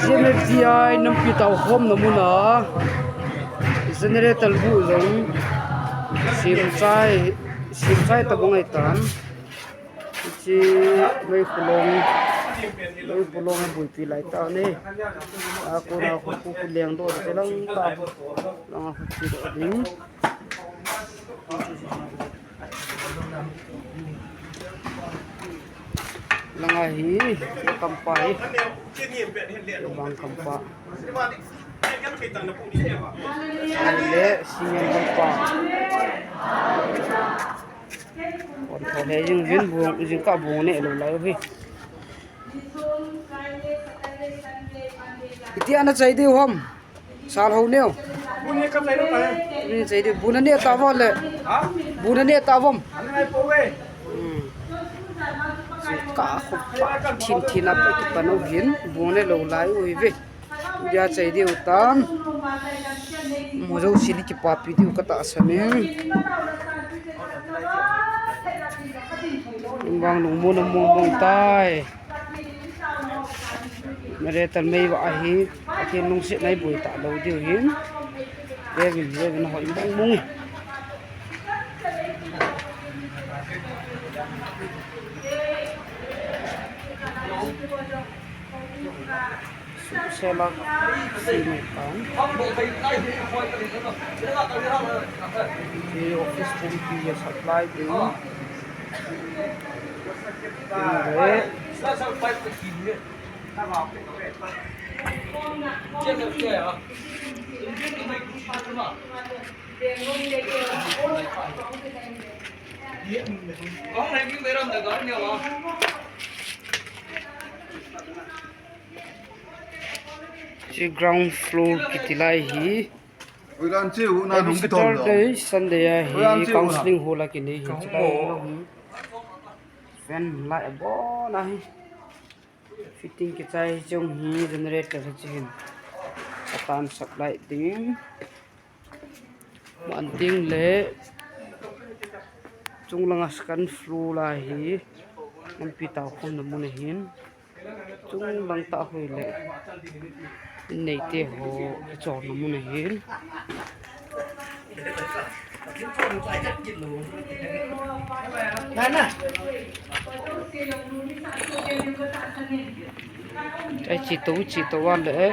CMFTI nam pi tau khom namuna generator bu zong sim chai tabongai tan chi mai kulong bui pi lai ta ne a ko na ko leng do te lang ta lang a chi do ding langa hi kampai bang kampa le sinyal kampa còn có thể dừng viên buông dừng cả buông này lâu lại thôi thì anh chạy đi không sao hậu neo chạy đi buôn này tao vào lệ buôn này tao vong cả không chín là phải tụt nó viên buông này lâu lại rồi về giờ chạy đi utan mua dâu xin cái papi đi cái tạ sân bang nung mo nung mong tay mere tan mei wa hi akin nung sit nai bui ta lo diu hin ve hoi bang mung sẽ là gì này con thì office cũng bị supply đến đấy chỉ ground floor kitilai hi Saturday Sunday hi counseling hola kini hi chikai fan lại bo này fitting cái chai trong hi generator chin tan supply tiếng bản tiếng lệ chung lang scan flow la hi nam pi tao không nằm này hin chung lang ta hoi lệ này te ho chọn nằm này hin cái chỉ tố ăn đấy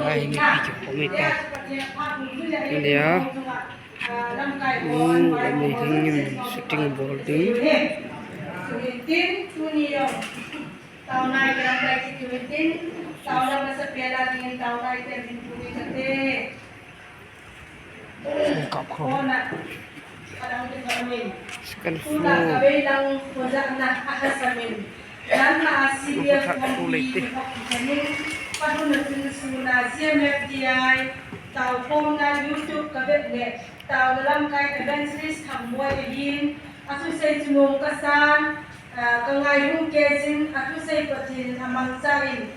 ai mi chụp có mấy ta đây á mình hình shooting ball đi tao này cái năm nay thì mình tin tao đang là sắp là tiền tao này thì mình cũng đi thật cọp không scan flow dan hasilnya komisi CMFTI tàu phong na YouTube ka bet tàu dalam kai ka ben series hamwai yin asu sei chumong kasan kangai hung kezin asu sei patin hamang chain